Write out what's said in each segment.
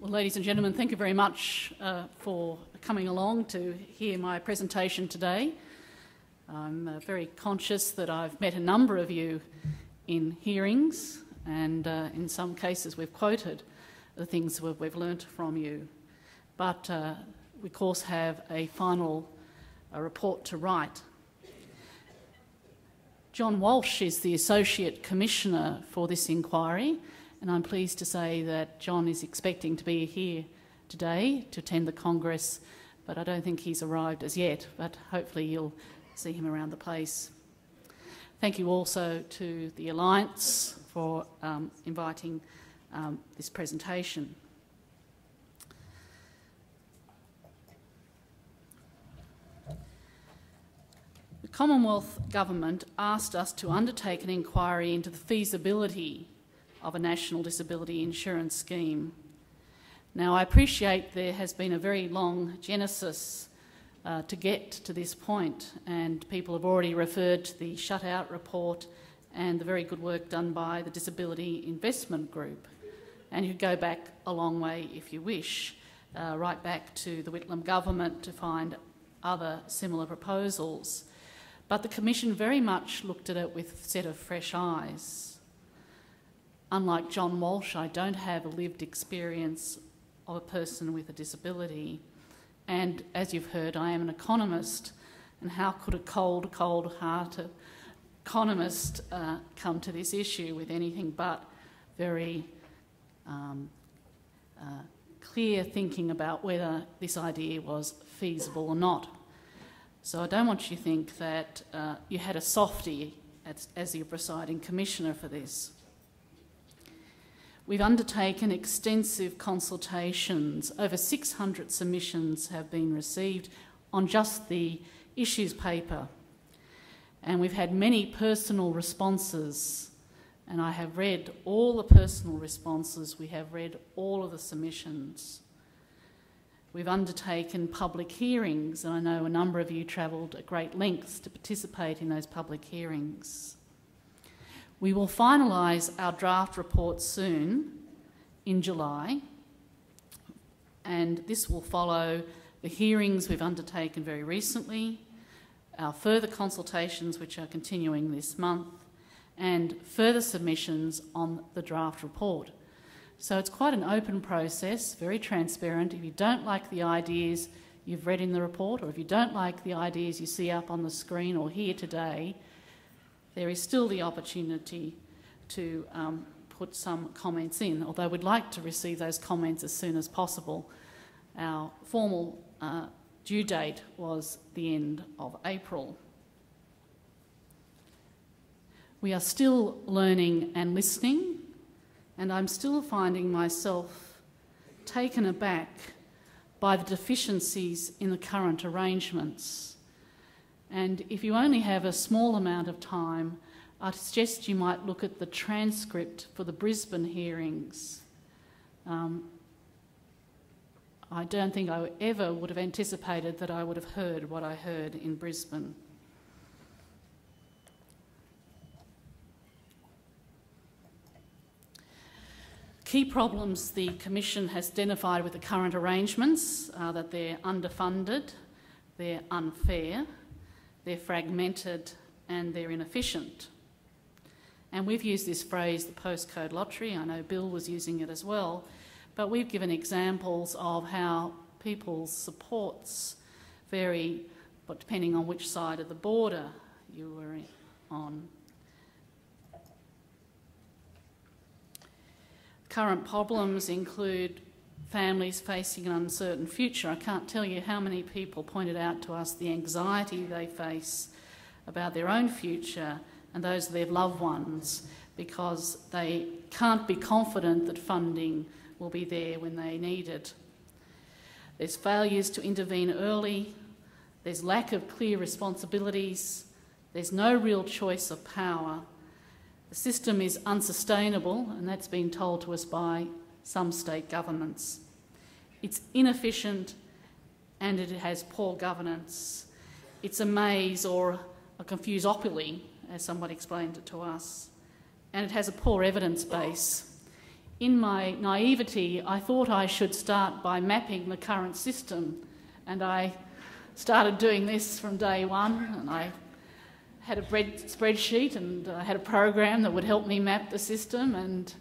Well, ladies and gentlemen, thank you very much for coming along to hear my presentation today. I'm very conscious that I've met a number of you in hearings, and in some cases we've quoted the things we've learnt from you. But we, of course, have a final report to write. John Walsh is the Associate Commissioner for this inquiry, and I'm pleased to say that John is expecting to be here today to attend the Congress, but I don't think he's arrived as yet, but hopefully you'll see him around the place. Thank you also to the Alliance for inviting this presentation. The Commonwealth Government asked us to undertake an inquiry into the feasibility of a national disability insurance scheme. Now, I appreciate there has been a very long genesis to get to this point, and people have already referred to the shutout report and the very good work done by the Disability Investment Group. And you go back a long way if you wish, right back to the Whitlam government to find other similar proposals. But the Commission very much looked at it with a set of fresh eyes. Unlike John Walsh, I don't have a lived experience of a person with a disability. And as you've heard, I am an economist. And how could a cold-hearted economist come to this issue with anything but very clear thinking about whether this idea was feasible or not? So I don't want you to think that you had a softie as your presiding commissioner for this. We've undertaken extensive consultations. Over 600 submissions have been received on just the issues paper. And we've had many personal responses. And I have read all the personal responses. We have read all of the submissions. We've undertaken public hearings, and I know a number of you travelled at great lengths to participate in those public hearings. We will finalise our draft report soon, in July, and this will follow the hearings we've undertaken very recently, our further consultations which are continuing this month, and further submissions on the draft report. So it's quite an open process, very transparent. If you don't like the ideas you've read in the report, or if you don't like the ideas you see up on the screen or here today, there is still the opportunity to put some comments in, although we'd like to receive those comments as soon as possible. Our formal due date was the end of April. We are still learning and listening, and I'm still finding myself taken aback by the deficiencies in the current arrangements. And if you only have a small amount of time, I'd suggest you might look at the transcript for the Brisbane hearings. I don't think I ever would have anticipated that I would have heard what I heard in Brisbane. Key problems the Commission has identified with the current arrangements are that they're underfunded, they're unfair, they're fragmented, and they're inefficient. And we've used this phrase, the postcode lottery. I know Bill was using it as well, but we've given examples of how people's supports vary, but depending on which side of the border you were on. Current problems include families facing an uncertain future. I can't tell you how many people pointed out to us the anxiety they face about their own future and those of their loved ones, because they can't be confident that funding will be there when they need it. There's failures to intervene early, there's lack of clear responsibilities, there's no real choice of power. The system is unsustainable, and that's been told to us by some state governments. It's inefficient and it has poor governance. It's a maze or a confusopoly, as somebody explained it to us, and it has a poor evidence base. in my naivety, I thought I should start by mapping the current system, and I started doing this from day one, and I had a spreadsheet and I had a program that would help me map the system, and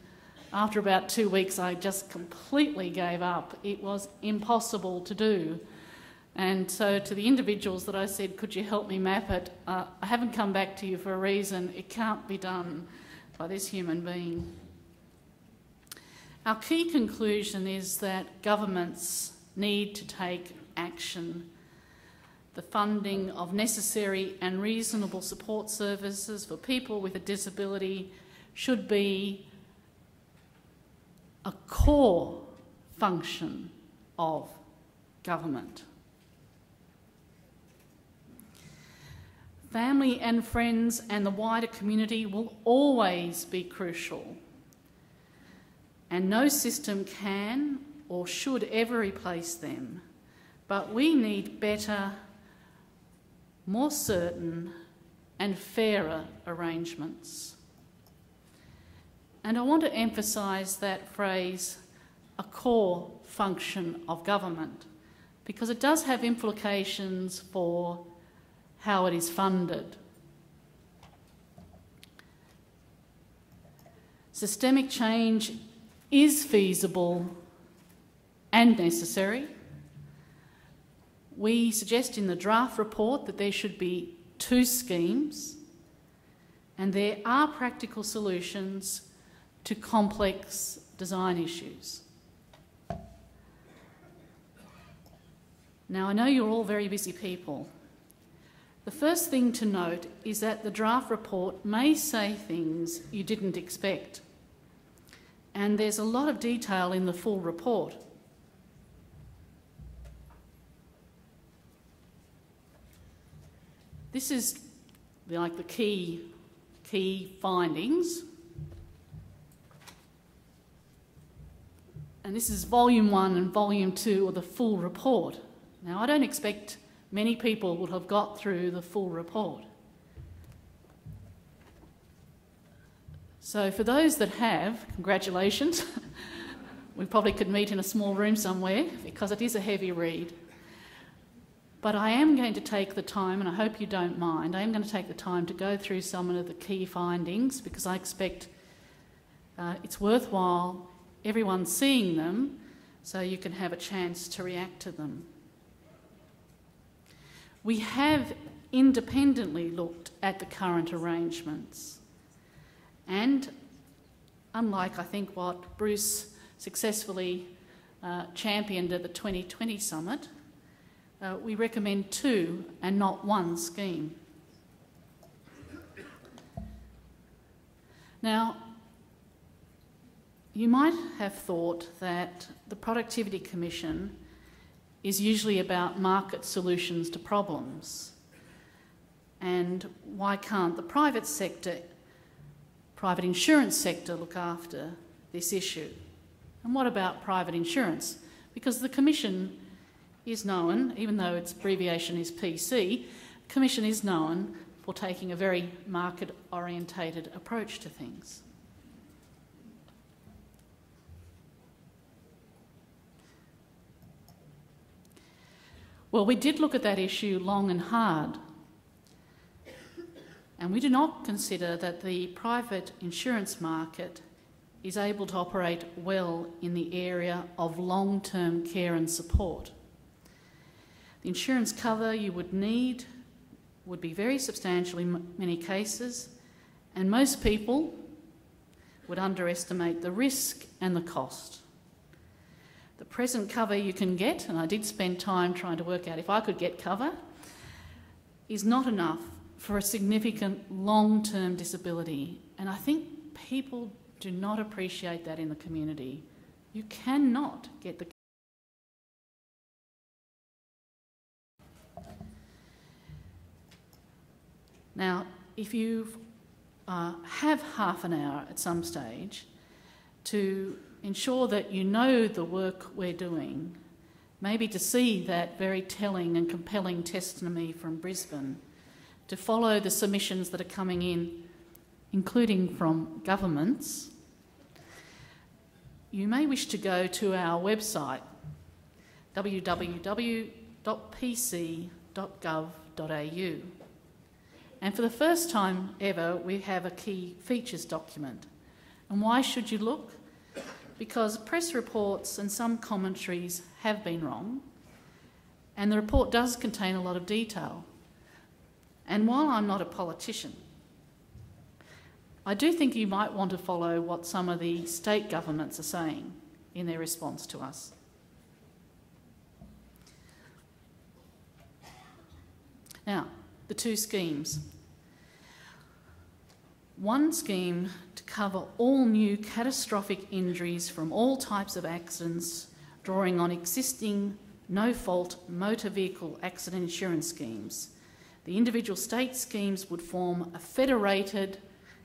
after about 2 weeks I just completely gave up. It was impossible to do. And so to the individuals that I said, could you help me map it, I haven't come back to you for a reason. It can't be done by this human being. Our key conclusion is that governments need to take action. The funding of necessary and reasonable support services for people with a disability should be a core function of government. Family and friends and the wider community will always be crucial, and no system can or should ever replace them. But we need better, more certain and fairer arrangements. And I want to emphasise that phrase, a core function of government, because it does have implications for how it is funded. Systemic change is feasible and necessary. We suggest in the draft report that there should be 2 schemes, and there are practical solutions to complex design issues. Now, I know you're all very busy people. The first thing to note is that the draft report may say things you didn't expect, and there's a lot of detail in the full report. This is like the key findings. And this is volume 1 and volume 2 of the full report. Now, I don't expect many people will have got through the full report. So for those that have, congratulations. We probably could meet in a small room somewhere because it is a heavy read. But I am going to take the time, and I hope you don't mind, I am going to take the time to go through some of the key findings, because I expect it's worthwhile everyone seeing them so you can have a chance to react to them. We have independently looked at the current arrangements, and unlike I think what Bruce successfully championed at the 2020 summit, we recommend 2 and not 1 scheme. Now, you might have thought that the Productivity Commission is usually about market solutions to problems, and why can't the private sector, private insurance sector, look after this issue? And what about private insurance? Because the Commission is known, even though its abbreviation is PC, the Commission is known for taking a very market-orientated approach to things. Well, we did look at that issue long and hard, and we do not consider that the private insurance market is able to operate well in the area of long-term care and support. The insurance cover you would need would be very substantial in many cases, and most people would underestimate the risk and the cost. The present cover you can get, and I did spend time trying to work out if I could get cover, is not enough for a significant long-term disability, and I think people do not appreciate that in the community. You cannot get the Now, if you have half an hour at some stage to ensure that you know the work we're doing, maybe to see that very telling and compelling testimony from Brisbane, to follow the submissions that are coming in, including from governments, you may wish to go to our website, www.pc.gov.au. And for the first time ever, we have a key features document. And why should you look? Because press reports and some commentaries have been wrong, and the report does contain a lot of detail. And while I'm not a politician, I do think you might want to follow what some of the state governments are saying in their response to us. Now, the two schemes. One scheme to cover all new catastrophic injuries from all types of accidents, drawing on existing no-fault motor vehicle accident insurance schemes. The individual state schemes would form a federated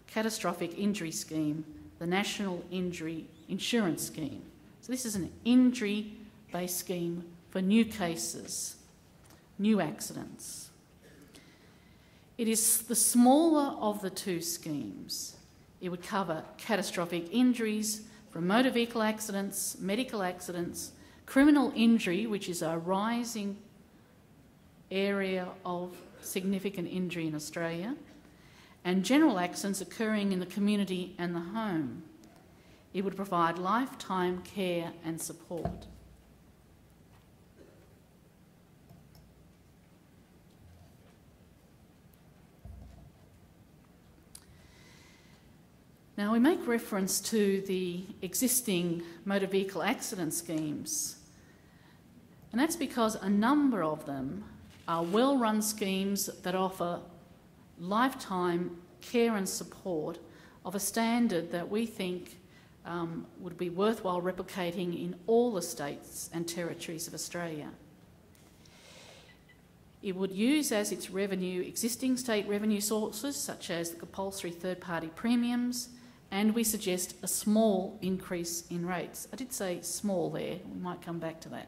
catastrophic injury scheme, the National Injury Insurance Scheme. So this is an injury-based scheme for new cases, new accidents. It is the smaller of the two schemes. It would cover catastrophic injuries from motor vehicle accidents, medical accidents, criminal injury, which is a rising area of significant injury in Australia, and general accidents occurring in the community and the home. It would provide lifetime care and support. Now, we make reference to the existing motor vehicle accident schemes, and that's because a number of them are well-run schemes that offer lifetime care and support of a standard that we think would be worthwhile replicating in all the states and territories of Australia. It would use as its revenue existing state revenue sources such as the compulsory third-party premiums, and we suggest a small increase in rates. I did say small there, we might come back to that.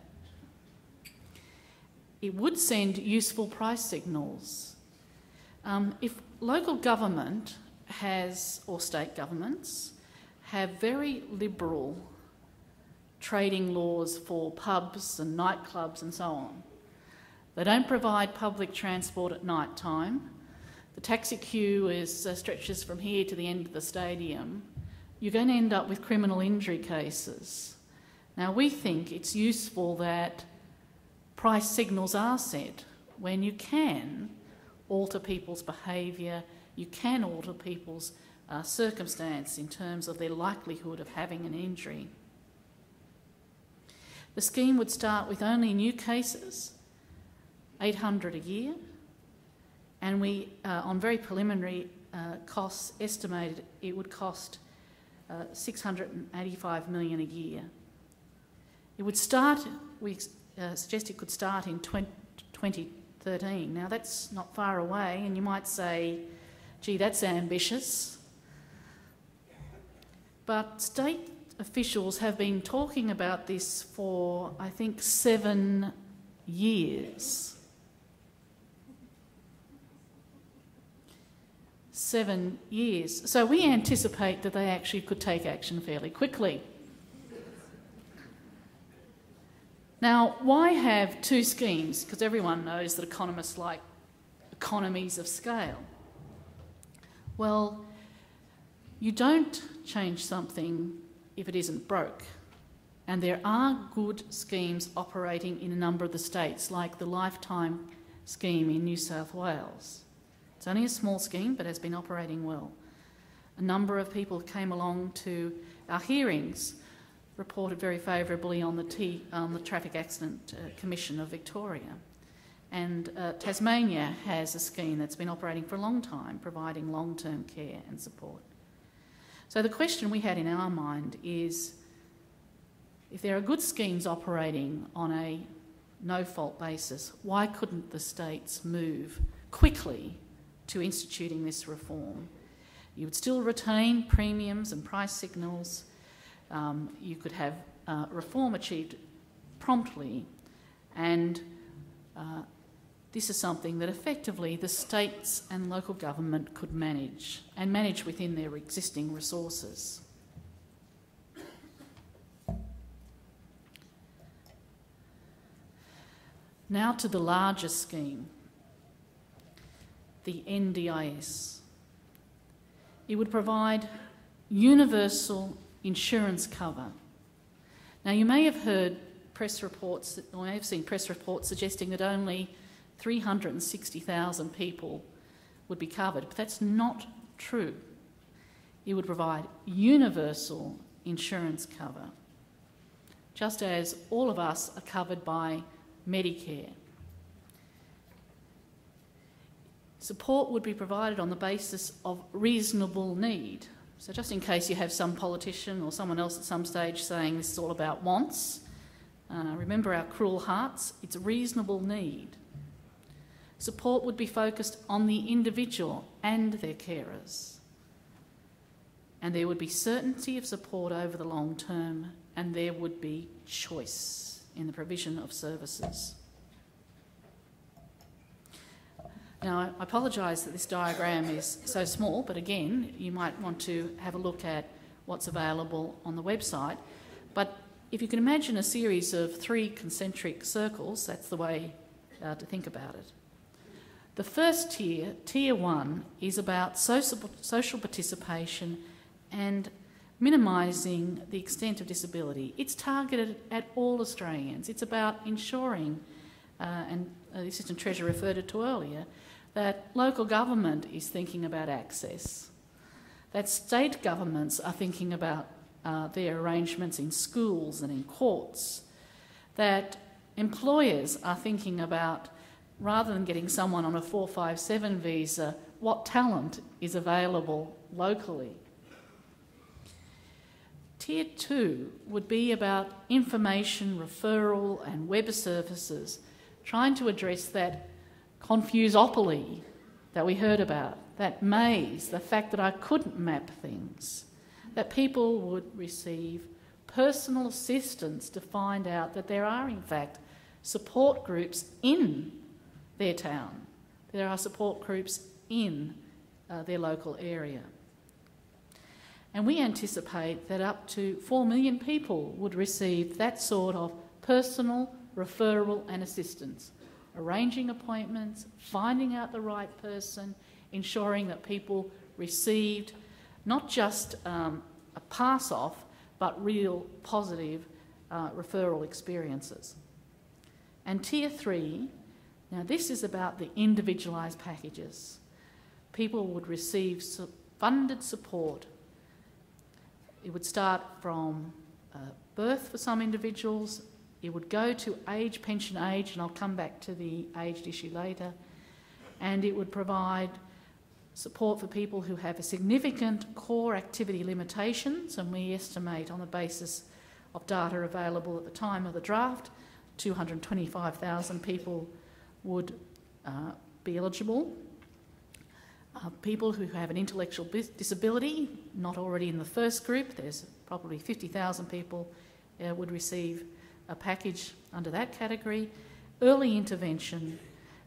It would send useful price signals. If local government has, or state governments, have very liberal trading laws for pubs and nightclubs and so on, they don't provide public transport at night time, the taxi queue stretches from here to the end of the stadium, you're going to end up with criminal injury cases. Now, we think it's useful that price signals are set when you can alter people's behaviour, you can alter people's circumstance in terms of their likelihood of having an injury. The scheme would start with only new cases, 800 a year, and we, on very preliminary costs, estimated it would cost $685 million a year. It would start, we suggest it could start in 2013. Now, that's not far away, and you might say, gee, that's ambitious. But state officials have been talking about this for, I think, 7 years. 7 years. So we anticipate that they actually could take action fairly quickly. Now, why have two schemes? Because everyone knows that economists like economies of scale. Well, you don't change something if it isn't broke. And there are good schemes operating in a number of the states, like the Lifetime scheme in New South Wales. It's only a small scheme, but has been operating well. A number of people came along to our hearings, reported very favourably on the Traffic Accident Commission of Victoria. And Tasmania has a scheme that's been operating for a long time, providing long-term care and support. So the question we had in our mind is, if there are good schemes operating on a no-fault basis, why couldn't the states move quickly to instituting this reform? You would still retain premiums and price signals. You could have reform achieved promptly, and this is something that effectively the states and local government could manage, and manage within their existing resources. Now to the larger scheme, the NDIS. It would provide universal insurance cover. Now, you may have heard press reports, or may have seen press reports suggesting that only 360,000 people would be covered, but that's not true. It would provide universal insurance cover, just as all of us are covered by Medicare. Support would be provided on the basis of reasonable need. So just in case you have some politician or someone else at some stage saying this is all about wants, remember our cruel hearts, it's reasonable need. Support would be focused on the individual and their carers. And there would be certainty of support over the long term, and there would be choice in the provision of services. Now, I apologise that this diagram is so small, but again, you might want to have a look at what's available on the website. But if you can imagine a series of 3 concentric circles, that's the way to think about it. The first tier, Tier 1, is about social participation and minimising the extent of disability. It's targeted at all Australians. It's about ensuring, and the Assistant Treasurer referred it to earlier, that local government is thinking about access, that state governments are thinking about their arrangements in schools and in courts, that employers are thinking about, rather than getting someone on a 457 visa, what talent is available locally. Tier 2 would be about information, referral and web services, trying to address that confusopoly that we heard about, that maze, the fact that I couldn't map things, that people would receive personal assistance to find out that there are in fact support groups in their town. There are support groups in their local area. And we anticipate that up to 4 million people would receive that sort of personal referral and assistance, arranging appointments, finding out the right person, ensuring that people received not just a pass-off, but real positive referral experiences. And Tier 3, now this is about the individualised packages. People would receive funded support. It would start from birth for some individuals. It would go to age, pension age, and I'll come back to the aged issue later. And it would provide support for people who have a significant core activity limitations, and we estimate on the basis of data available at the time of the draft, 225,000 people would be eligible. People who have an intellectual disability, not already in the first group, there's probably 50,000 people would receive a package under that category. Early intervention,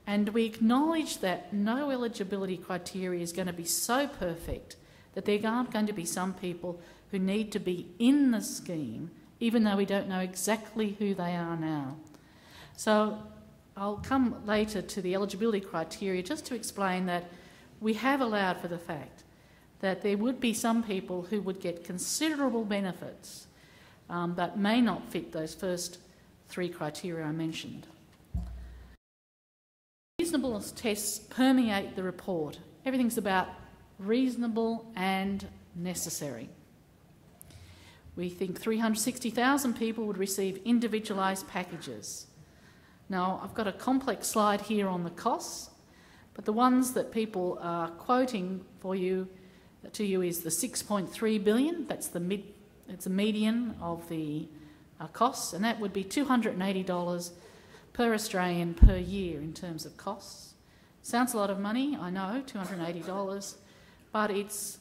and we acknowledge that no eligibility criteria is going to be so perfect that there aren't going to be some people who need to be in the scheme, even though we don't know exactly who they are now. So I'll come later to the eligibility criteria just to explain that we have allowed for the fact that there would be some people who would get considerable benefits that may not fit those first 3 criteria I mentioned. Reasonableness tests permeate the report. Everything's about reasonable and necessary. We think 360,000 people would receive individualised packages. Now, I've got a complex slide here on the costs, but the ones that people are quoting to you is the 6.3 billion. That's it's a median of the costs, and that would be $280 per Australian per year in terms of costs. Sounds a lot of money, I know, $280, but it's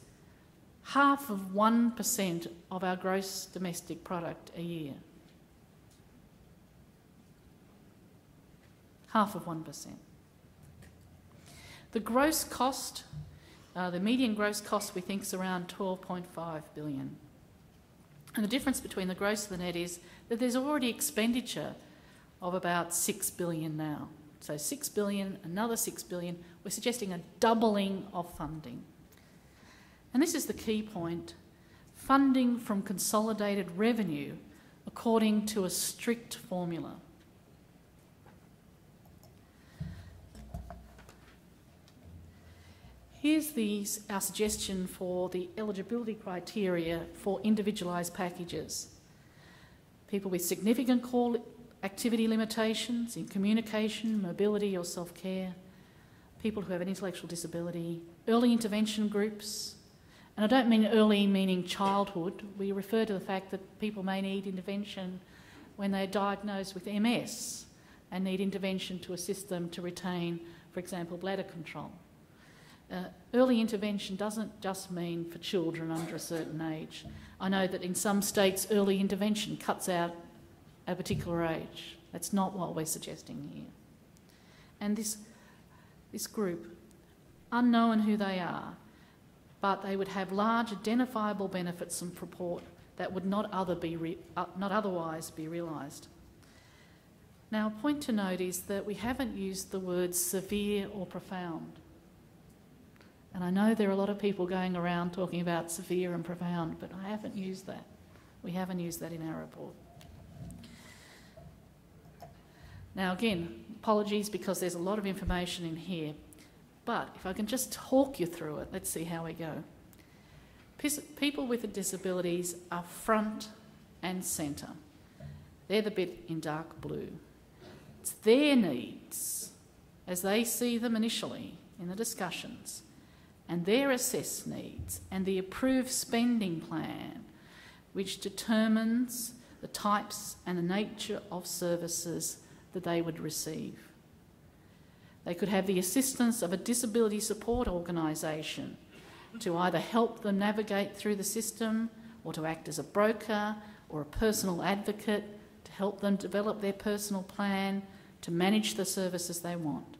half of 1% of our gross domestic product a year. Half of 1%. The gross cost, the median gross cost we think is around 12.5 billion. And the difference between the gross and the net is that there's already expenditure of about $6 billion now. So $6 billion, another $6 billion. We're suggesting a doubling of funding. And this is the key point: funding from consolidated revenue according to a strict formula. Here's our suggestion for the eligibility criteria for individualised packages. People with significant core activity limitations in communication, mobility or self-care, people who have an intellectual disability, early intervention groups, and I don't mean early meaning childhood. We refer to the fact that people may need intervention when they're diagnosed with MS and need intervention to assist them to retain, for example, bladder control. Early intervention doesn't just mean for children under a certain age. I know that in some states early intervention cuts out a particular age. That's not what we're suggesting here. And this group, unknown who they are, but they would have large identifiable benefits and support that would not otherwise be realised. Now, a point to note is that we haven't used the words severe or profound. And I know there are a lot of people going around talking about severe and profound, but I haven't used that. We haven't used that in our report. Now again, apologies because there's a lot of information in here, but if I can just talk you through it, let's see how we go. People with disabilities are front and centre. They're the bit in dark blue. It's their needs, as they see them initially in the discussions, and their assessed needs and the approved spending plan, which determines the types and the nature of services that they would receive. They could have the assistance of a disability support organisation to either help them navigate through the system or to act as a broker or a personal advocate to help them develop their personal plan to manage the services they want.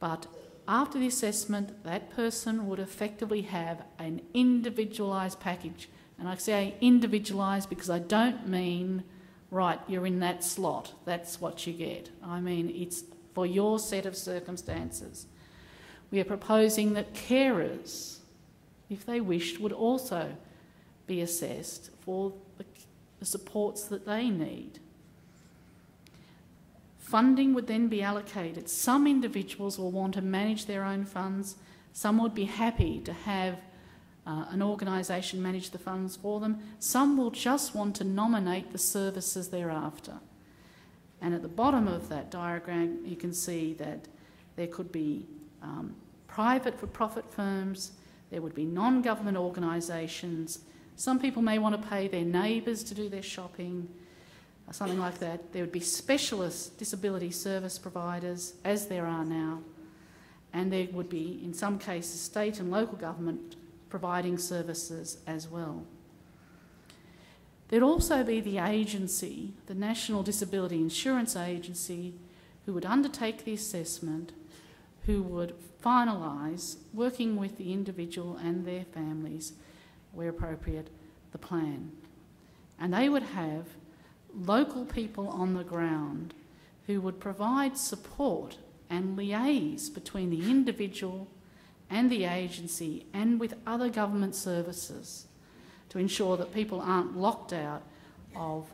But after the assessment, that person would effectively have an individualised package. And I say individualised because I don't mean, right, you're in that slot, that's what you get. I mean, it's for your set of circumstances. We are proposing that carers, if they wished, would also be assessed for the supports that they need. Funding would then be allocated. Some individuals will want to manage their own funds. Some would be happy to have an organisation manage the funds for them. Some will just want to nominate the services they're after. And at the bottom of that diagram, you can see that there could be private for-profit firms, there would be non-government organisations. Some people may want to pay their neighbours to do their shopping, something like that. There would be specialist disability service providers, as there are now, and there would be, in some cases, state and local government providing services as well. There'd also be the agency, the National Disability Insurance Agency, who would undertake the assessment, who would finalise, working with the individual and their families, where appropriate, the plan. And they would have local people on the ground who would provide support and liaise between the individual and the agency and with other government services to ensure that people aren't locked out of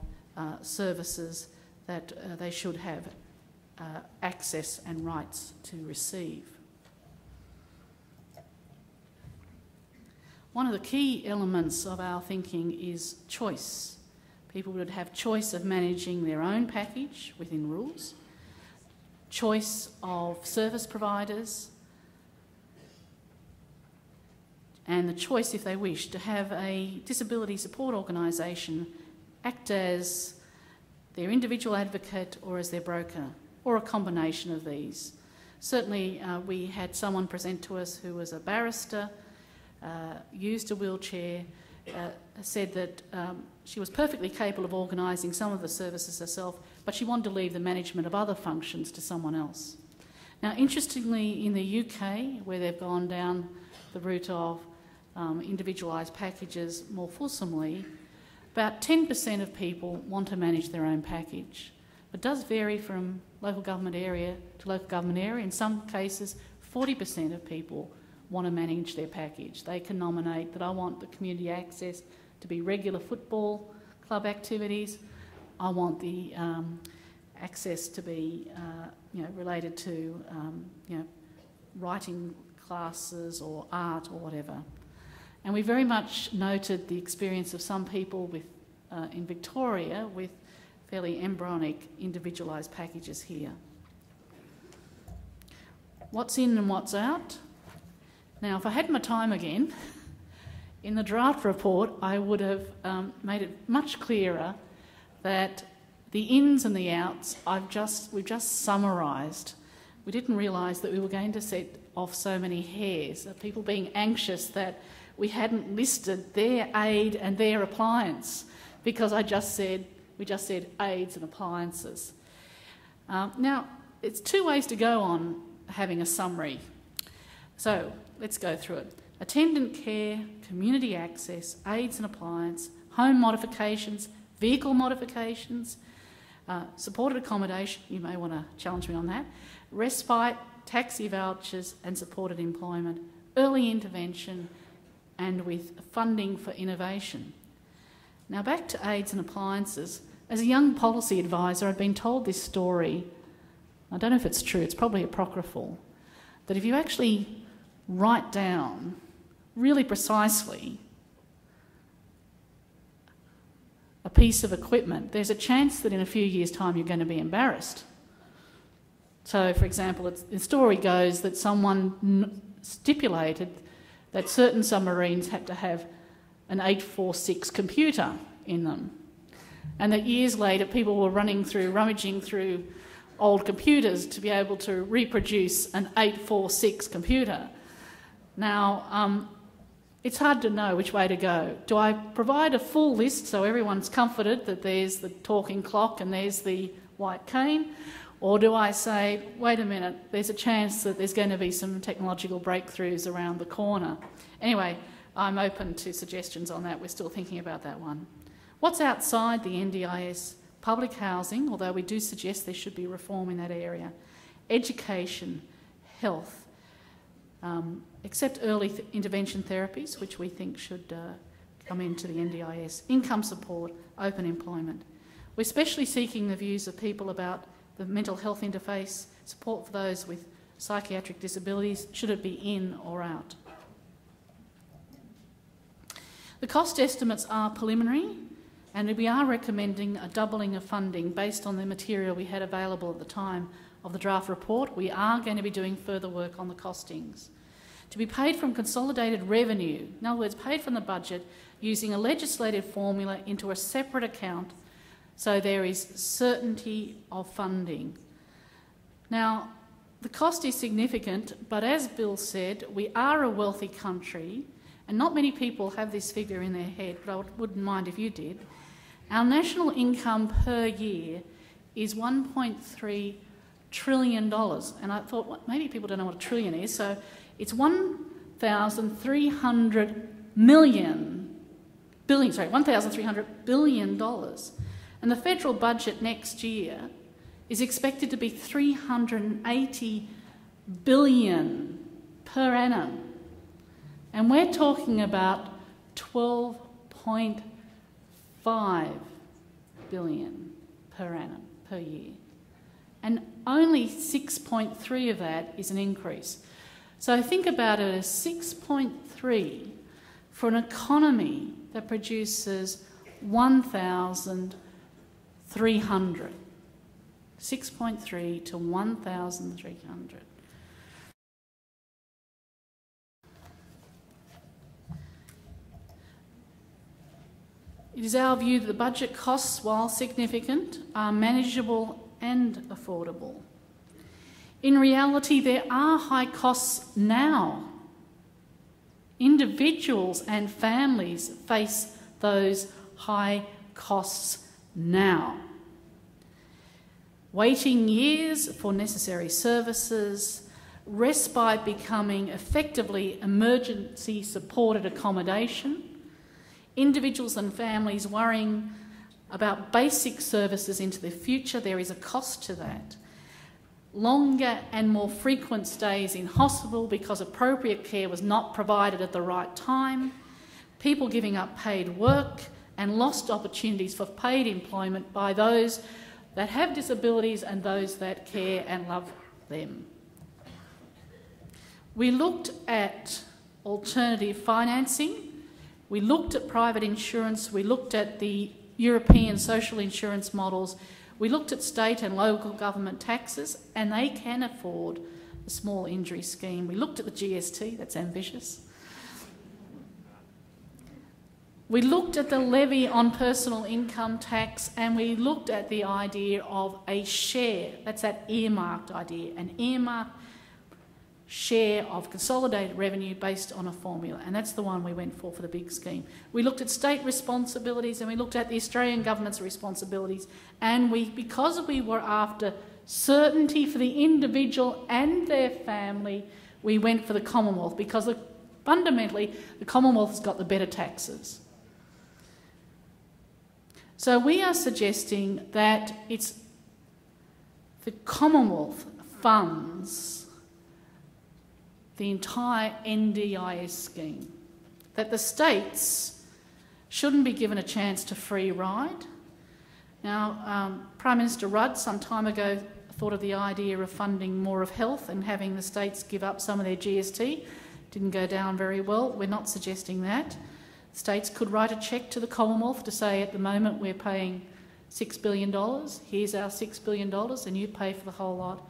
services that they should have access and rights to receive. One of the key elements of our thinking is choice. People would have choice of managing their own package within rules, choice of service providers, and the choice, if they wish, to have a disability support organisation act as their individual advocate or as their broker, or a combination of these. Certainly we had someone present to us who was a barrister, used a wheelchair, said that she was perfectly capable of organising some of the services herself, but she wanted to leave the management of other functions to someone else. Now, interestingly, in the UK, where they've gone down the route of individualised packages more fulsomely, about 10% of people want to manage their own package. It does vary from local government area to local government area. In some cases, 40% of people want to manage their package. They can nominate that I want the community access to be regular football club activities. I want the access to be related to writing classes or art or whatever. And we very much noted the experience of some people with, in Victoria with fairly embryonic individualised packages here. What's in and what's out? Now, if I had my time again, in the draft report I would have made it much clearer that the ins and the outs we've just summarised. We didn't realise that we were going to set off so many hairs, of people being anxious that we hadn't listed their aid and their appliance, because we just said aids and appliances. Now, it's two ways to go on having a summary. So let's go through it. Attendant care, community access, aids and appliance, home modifications, vehicle modifications, supported accommodation, you may want to challenge me on that, respite, taxi vouchers and supported employment, early intervention and with funding for innovation. Now back to aids and appliances. As a young policy advisor, I've been told this story, I don't know if it's true, it's probably apocryphal, that if you actually write down really precisely a piece of equipment, there's a chance that in a few years' time you're going to be embarrassed. So, for example, the story goes that someone stipulated that certain submarines had to have an 846 computer in them, and that years later people were rummaging through old computers to be able to reproduce an 846 computer. Now, it's hard to know which way to go. Do I provide a full list so everyone's comforted that there's the talking clock and there's the white cane? Or do I say, wait a minute, there's a chance that there's going to be some technological breakthroughs around the corner? Anyway, I'm open to suggestions on that. We're still thinking about that one. What's outside the NDIS? Public housing, although we do suggest there should be reform in that area. Education, health, except early intervention therapies, which we think should come into the NDIS. Income support, open employment. We're especially seeking the views of people about the mental health interface, support for those with psychiatric disabilities, should it be in or out. The cost estimates are preliminary, and we are recommending a doubling of funding based on the material we had available at the time of the draft report. We are going to be doing further work on the costings. To be paid from consolidated revenue, in other words, paid from the budget, using a legislative formula into a separate account so there is certainty of funding. Now, the cost is significant, but as Bill said, we are a wealthy country, and not many people have this figure in their head, but I wouldn't mind if you did. Our national income per year is $1.3 trillion, and I thought, well, maybe people don't know what a trillion is, so it's 1,300 billion dollars. And the federal budget next year is expected to be $380 billion per annum. And we're talking about $12.5 billion per annum, per year. And only 6.3 of that is an increase. So think about it as 6.3 for an economy that produces 1,300. 6.3 to 1,300. It is our view that the budget costs, while significant, are manageable and affordable. In reality, there are high costs now. Individuals and families face those high costs now. Waiting years for necessary services, respite becoming effectively emergency supported accommodation, individuals and families worrying about basic services into the future. There is a cost to that. Longer and more frequent stays in hospital because appropriate care was not provided at the right time, people giving up paid work and lost opportunities for paid employment by those that have disabilities and those that care and love them. We looked at alternative financing, we looked at private insurance, we looked at the European social insurance models, we looked at state and local government taxes, and they can afford a small injury scheme. We looked at the GST, that's ambitious. We looked at the levy on personal income tax, and we looked at the idea of a share, that's that earmarked idea, an earmarked share of consolidated revenue based on a formula, and that's the one we went for the big scheme. We looked at state responsibilities and we looked at the Australian government's responsibilities, and because we were after certainty for the individual and their family, we went for the Commonwealth because fundamentally the Commonwealth has got the better taxes. So we are suggesting that it's the Commonwealth funds the entire NDIS scheme, that the states shouldn't be given a chance to free ride. Now, Prime Minister Rudd some time ago thought of the idea of funding more of health and having the states give up some of their GST. Didn't go down very well. We're not suggesting that. States could write a cheque to the Commonwealth to say, at the moment we're paying $6 billion, here's our $6 billion and you pay for the whole lot.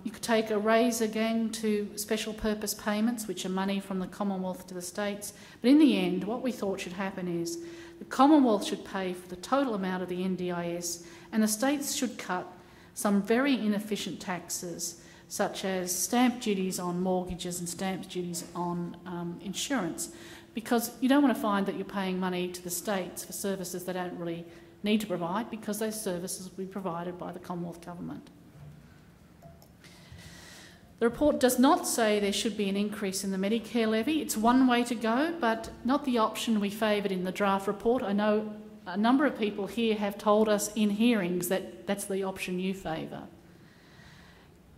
You could take a raise again to special purpose payments, which are money from the Commonwealth to the states. But in the end, what we thought should happen is the Commonwealth should pay for the total amount of the NDIS, and the states should cut some very inefficient taxes, such as stamp duties on mortgages and stamp duties on insurance, because you don't want to find that you're paying money to the states for services they don't really need to provide, because those services will be provided by the Commonwealth Government. The report does not say there should be an increase in the Medicare levy. It's one way to go, but not the option we favoured in the draft report. I know a number of people here have told us in hearings that that's the option you favour.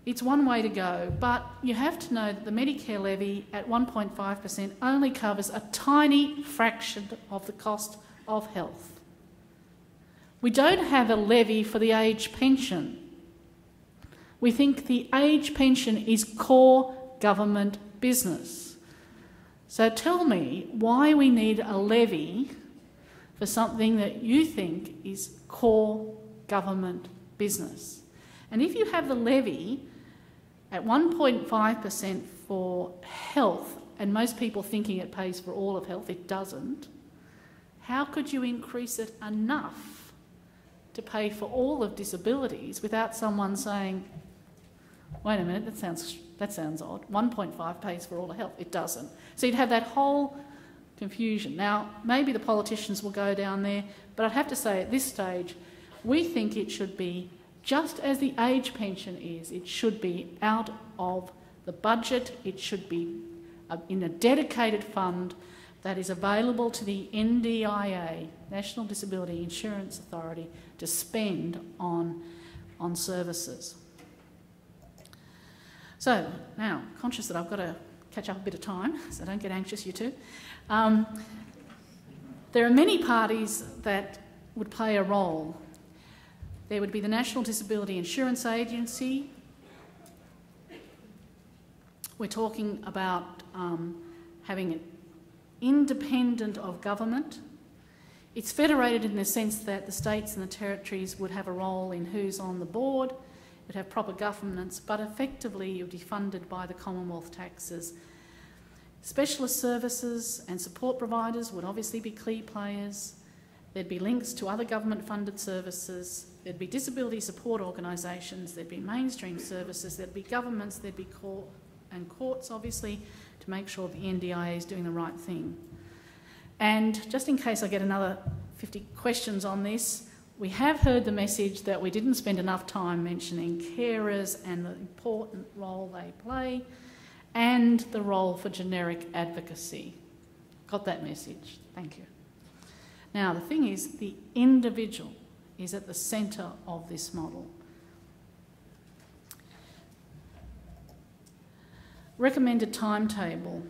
It's one way to go, but you have to know that the Medicare levy at 1.5% only covers a tiny fraction of the cost of health. We don't have a levy for the age pension. We think the age pension is core government business. So tell me why we need a levy for something that you think is core government business. And if you have the levy at 1.5% for health, and most people thinking it pays for all of health, it doesn't, how could you increase it enough to pay for all of disabilities without someone saying, wait a minute, that sounds odd. 1.5 pays for all of health. It doesn't. So you'd have that whole confusion. Now, maybe the politicians will go down there, but I'd have to say at this stage, we think it should be just as the age pension is. It should be out of the budget. It should be in a dedicated fund that is available to the NDIA, National Disability Insurance Authority, to spend on services. So, now, conscious that I've got to catch up a bit of time, so don't get anxious, you two. There are many parties that would play a role. There would be the National Disability Insurance Agency. We're talking about having it independent of government. It's federated in the sense that the states and the territories would have a role in who's on the board. Would have proper governance, but effectively it would be funded by the Commonwealth taxes. Specialist services and support providers would obviously be key players. There'd be links to other government-funded services. There'd be disability support organisations. There'd be mainstream services. There'd be governments. There'd be courts, obviously, to make sure the NDIA is doing the right thing. And just in case I get another 50 questions on this, we have heard the message that we didn't spend enough time mentioning carers and the important role they play and the role for generic advocacy. Got that message? Thank you. Now, the thing is, the individual is at the centre of this model. Recommended timetable.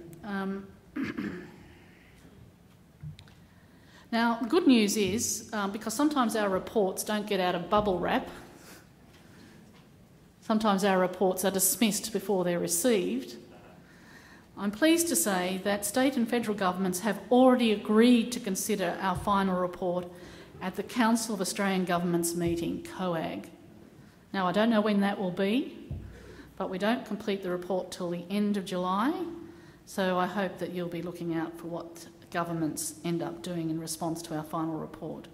Now, the good news is, because sometimes our reports don't get out of bubble wrap, sometimes our reports are dismissed before they're received, I'm pleased to say that state and federal governments have already agreed to consider our final report at the Council of Australian Governments meeting, COAG. Now, I don't know when that will be, but we don't complete the report till the end of July, so I hope that you'll be looking out for what governments end up doing in response to our final report.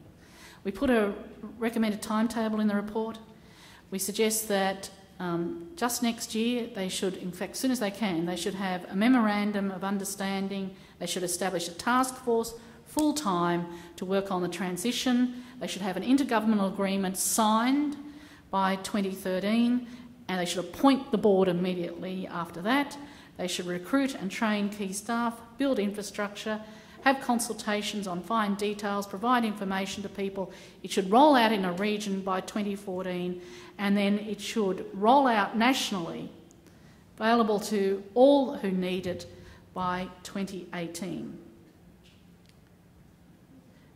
We put a recommended timetable in the report. We suggest that just next year they should, in fact, as soon as they can, they should have a memorandum of understanding. They should establish a task force full-time to work on the transition. They should have an intergovernmental agreement signed by 2013, and they should appoint the board immediately after that. They should recruit and train key staff, build infrastructure, have consultations on fine details, provide information to people. It should roll out in a region by 2014, and then it should roll out nationally, available to all who need it by 2018.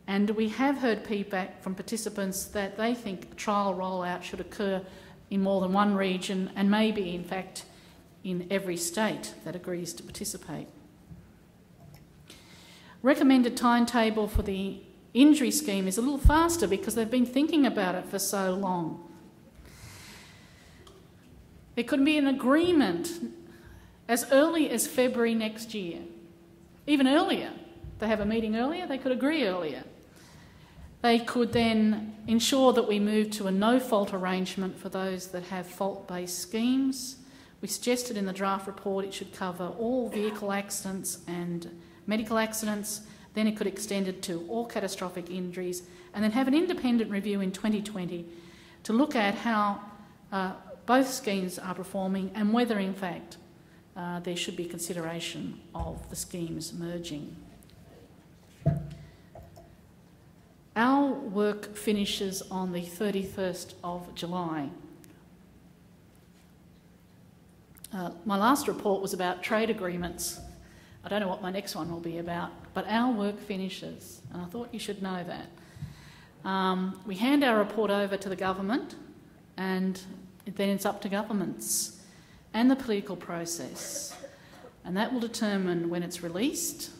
And we have heard feedback from participants that they think a trial rollout should occur in more than one region, and maybe, in fact, in every state that agrees to participate. Recommended timetable for the injury scheme is a little faster because they've been thinking about it for so long. There could be an agreement as early as February next year, even earlier. They have a meeting earlier, they could agree earlier. They could then ensure that we move to a no-fault arrangement for those that have fault-based schemes. We suggested in the draft report it should cover all vehicle accidents and medical accidents, then it could extend it to all catastrophic injuries, and then have an independent review in 2020 to look at how both schemes are performing and whether, in fact, there should be consideration of the schemes merging. Our work finishes on the 31st of July. My last report was about trade agreements. I don't know what my next one will be about, but our work finishes, and I thought you should know that. We hand our report over to the government, and then it's up to governments and the political process, and that will determine when it's released,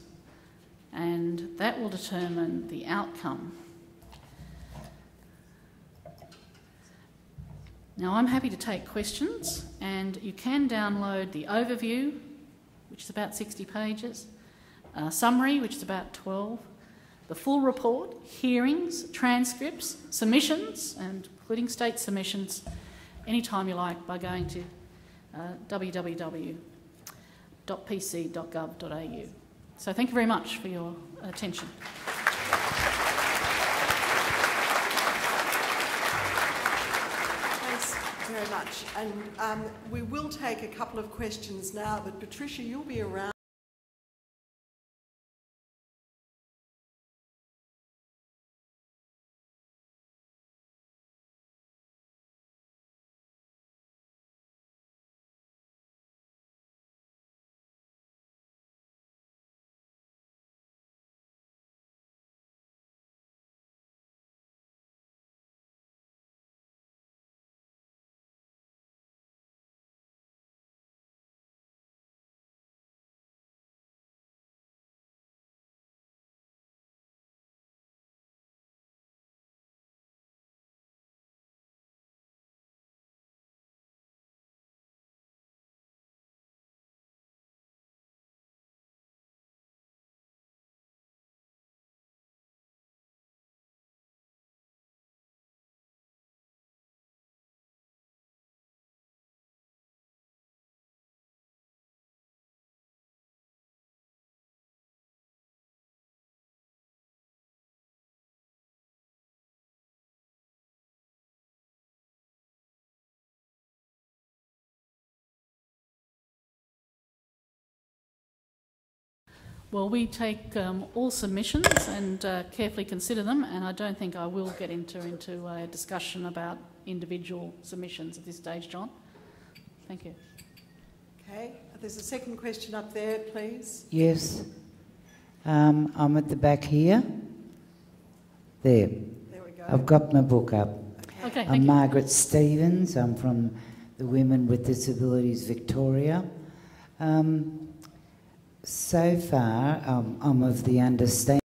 and that will determine the outcome. Now, I'm happy to take questions, and you can download the overview, which is about 60 pages, summary, which is about 12, the full report, hearings, transcripts, submissions, and including state submissions, anytime you like by going to www.pc.gov.au. So thank you very much for your attention. Thanks very much. And we will take a couple of questions now, but Patricia, you'll be around. Well, we take all submissions and carefully consider them, and I don't think I will get into a discussion about individual submissions at this stage, John. Thank you. Okay, there's a second question up there, please. Yes. I'm at the back here. There. There we go. I've got my book up. Okay, I'm Margaret Stevens. I'm from the Women with Disabilities Victoria. So far, I'm of the understanding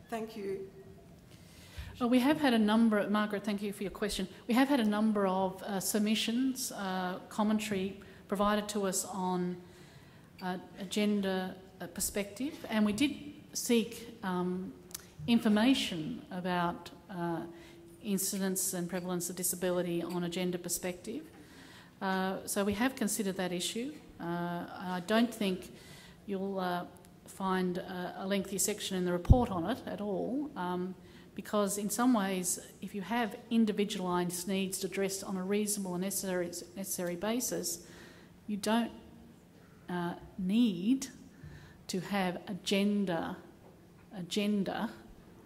Thank you. Well, we have had a number, Margaret, thank you for your question. We have had a number of submissions, commentary provided to us on a gender perspective, and we did seek information about incidence and prevalence of disability on a gender perspective. So we have considered that issue. I don't think you'll find a lengthy section in the report on it at all, because in some ways, if you have individualised needs addressed on a reasonable and necessary basis, you don't need to have a gender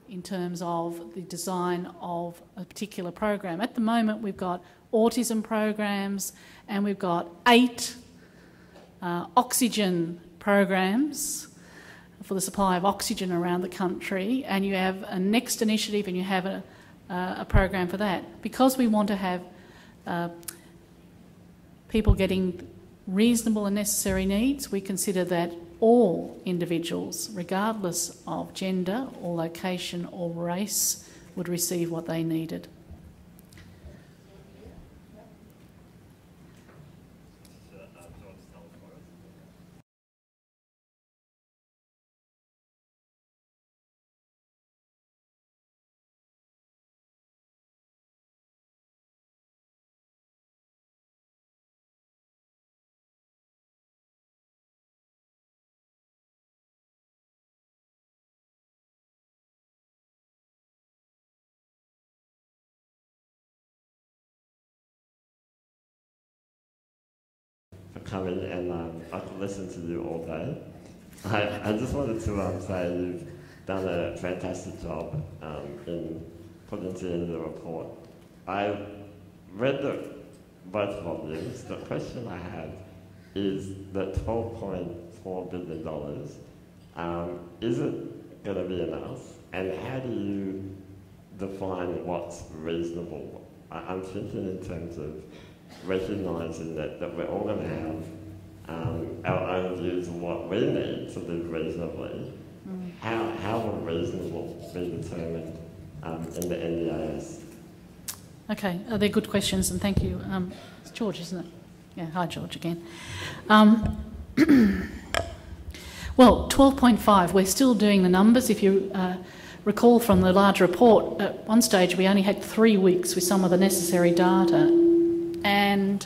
in terms of the design of a particular program. At the moment, we've got autism programs and we've got 8 oxygen programs for the supply of oxygen around the country, and you have a next initiative and you have a program for that. Because we want to have people getting reasonable and necessary needs, we consider that all individuals, regardless of gender or location or race, would receive what they needed. For coming, and I could listen to you all day. I just wanted to say you've done a fantastic job in putting together the report. I read both volumes. The question I have is the $12.4 billion, is it going to be enough? And how do you define what's reasonable? I'm thinking in terms of recognising that we're all going to have our own views of what we need to live reasonably. How will reasonable be determined in the NDIS? Okay, they're good questions, and thank you. It's George, isn't it? Yeah, hi George again. Well, 12.5, we're still doing the numbers. If you recall from the large report, at one stage we only had 3 weeks with some of the necessary data, and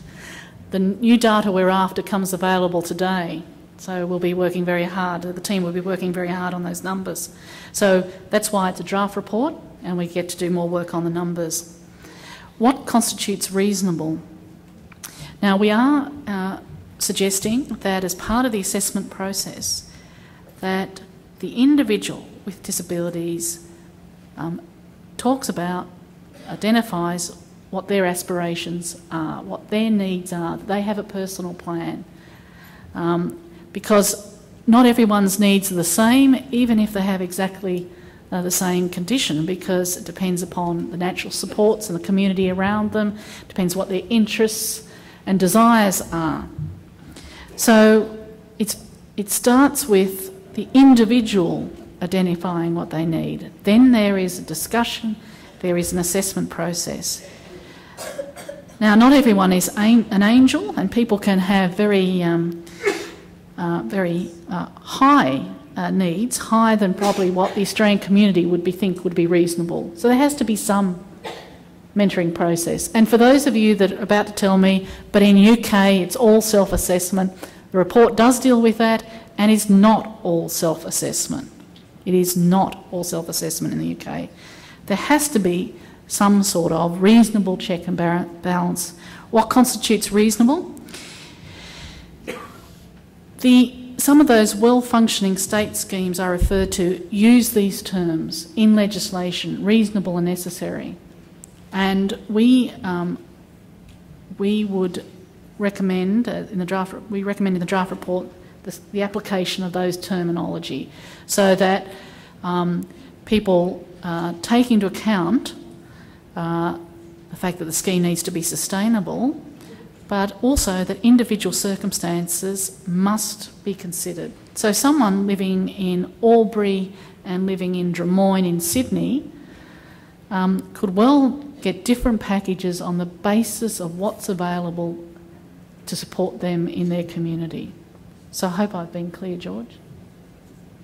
the new data we're after comes available today. So we'll be working very hard, the team will be working very hard on those numbers. So that's why it's a draft report and we get to do more work on the numbers. What constitutes reasonable? Now we are suggesting that as part of the assessment process that the individual with disabilities talks about, identifies what their aspirations are, what their needs are, that they have a personal plan. Because not everyone's needs are the same, even if they have exactly the same condition, because it depends upon the natural supports and the community around them, depends what their interests and desires are. So it starts with the individual identifying what they need. Then there is a discussion, there is an assessment process. Now, not everyone is an angel, and people can have very high needs, higher than probably what the Australian community would think would be reasonable. So there has to be some mentoring process. And for those of you that are about to tell me, but in UK it's all self-assessment, The report does deal with that and is not all self-assessment. It is not all self-assessment in the UK. There has to be some sort of reasonable check and balance. What constitutes reasonable? Some of those well-functioning state schemes I referred to use these terms in legislation, reasonable and necessary. And we would recommend in the draft report the application of those terminology, so that people take into account the fact that the scheme needs to be sustainable, but also that individual circumstances must be considered. So someone living in Albury and living in Drummoyne in Sydney could well get different packages on the basis of what's available to support them in their community. So I hope I've been clear, George.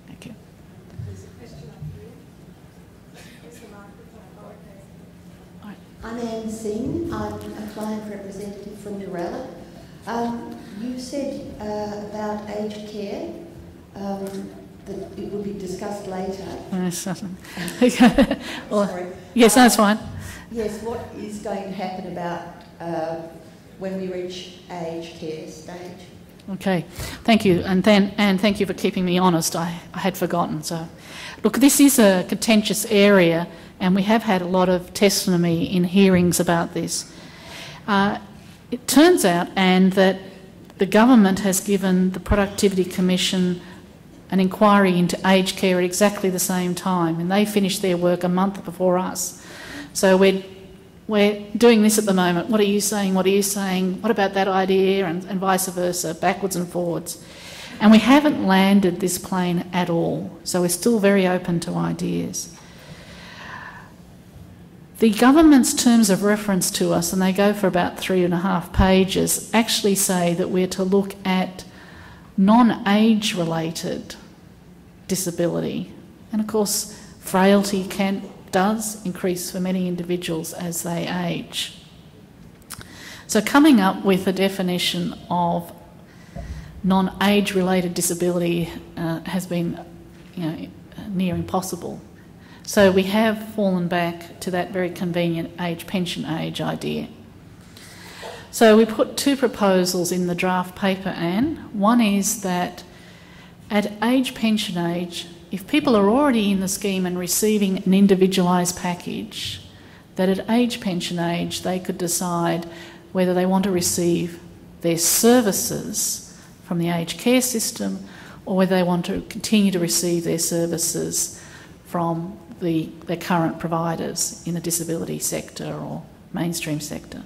Thank you. There's a question up here. There's the microphone. I'm Anne Singh. I'm a client representative from Narella. You said about aged care that it would be discussed later. Well, Sorry. yes, that's fine. Yes, what is going to happen about when we reach aged care stage? Okay, thank you, and thank you for keeping me honest. I had forgotten. So, look, this is a contentious area, and we have had a lot of testimony in hearings about this. It turns out, and that the government has given the Productivity Commission an inquiry into aged care at exactly the same time, and they finished their work a month before us. So we're doing this at the moment. What are you saying? What are you saying? What about that idea? And vice versa, backwards and forwards. And we haven't landed this plane at all, so we're still very open to ideas. The government's terms of reference to us, and they go for about 3.5 pages, actually say that we're to look at non-age related disability. And of course, frailty does increase for many individuals as they age. So coming up with a definition of non-age related disability has been near impossible. So we have fallen back to that very convenient pension age idea. So we put 2 proposals in the draft paper, Anne. One is that at pension age, if people are already in the scheme and receiving an individualised package, that at pension age they could decide whether they want to receive their services from the aged care system or whether they want to continue to receive their services from their current providers in the disability sector or mainstream sector.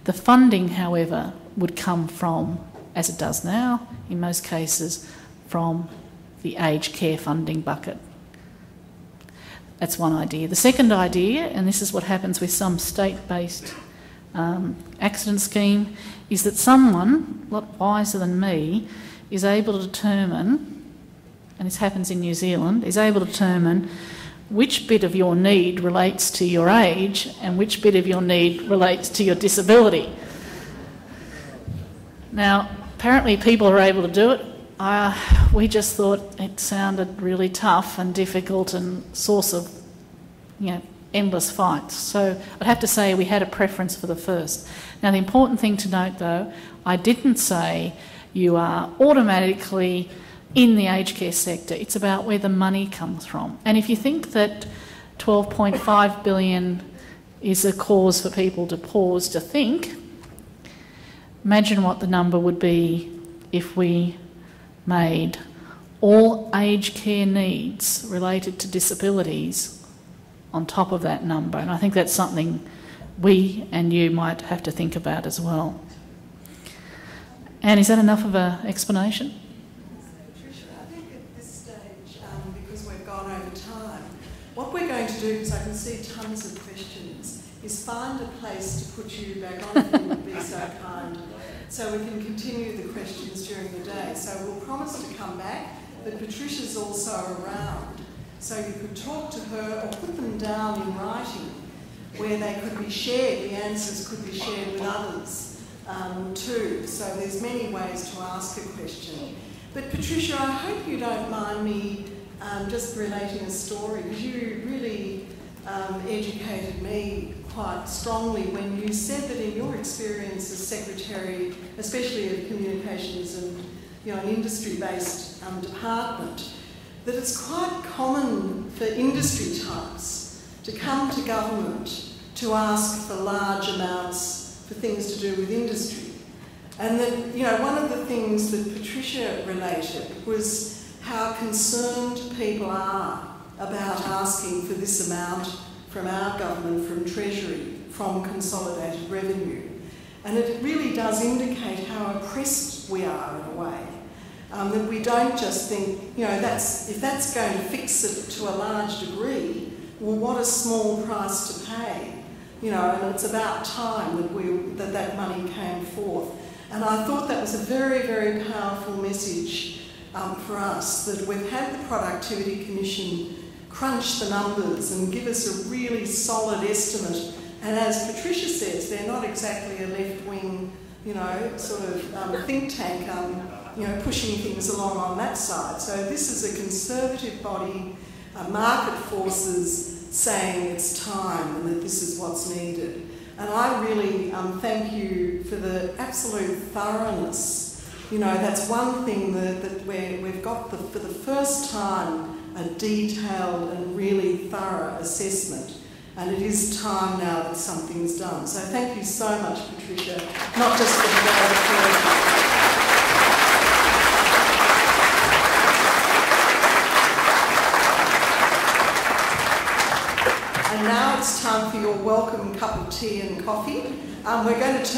The funding, however, would come from, as it does now, in most cases, from the aged care funding bucket. That's one idea. The second idea, and this is what happens with some state-based accident scheme, is that someone, a lot wiser than me, is able to determine, and this happens in New Zealand, is able to determine which bit of your need relates to your age and which bit of your need relates to your disability. Now, apparently people are able to do it. We just thought it sounded really tough and difficult and source of, endless fights. So I'd have to say we had a preference for the first. Now, the important thing to note, though, I didn't say you are automatically in the aged care sector. It's about where the money comes from. And if you think that 12.5 billion is a cause for people to pause to think, imagine what the number would be if we made all aged care needs related to disabilities on top of that number. And I think that's something we and you might have to think about as well. And is that enough of an explanation? Patricia, I think at this stage, because we've gone over time, what we're going to do, because I can see tons of questions, is find a place to put you back on if you would be so kind, so we can continue the questions during the day. So we'll promise to come back, but Patricia's also around, so you could talk to her or put them down in writing where they could be shared, the answers could be shared with others too. So there's many ways to ask a question. But Patricia, I hope you don't mind me just relating a story, because you really educated me quite strongly when you said that in your experience as Secretary, especially of Communications and an industry-based department, that it's quite common for industry types to come to government to ask for large amounts for things to do with industry. And that, one of the things that Patricia related was how concerned people are about asking for this amount from our government, from Treasury, from consolidated revenue. And it really does indicate how oppressed we are in a way. That we don't just think, if that's going to fix it to a large degree, well, what a small price to pay. And it's about time that that money came forth. And I thought that was a very, very powerful message for us, that we've had the Productivity Commission crunch the numbers and give us a really solid estimate. And as Patricia says, they're not exactly a left-wing, sort of think tank, pushing things along on that side. So this is a conservative body, market forces saying it's time and that this is what's needed. And I really thank you for the absolute thoroughness. That's one thing that we've got, for the first time, a detailed and really thorough assessment. And it is time now that something's done. So thank you so much, Patricia, not just for the And now it's time for your welcome cup of tea and coffee. We're going to turn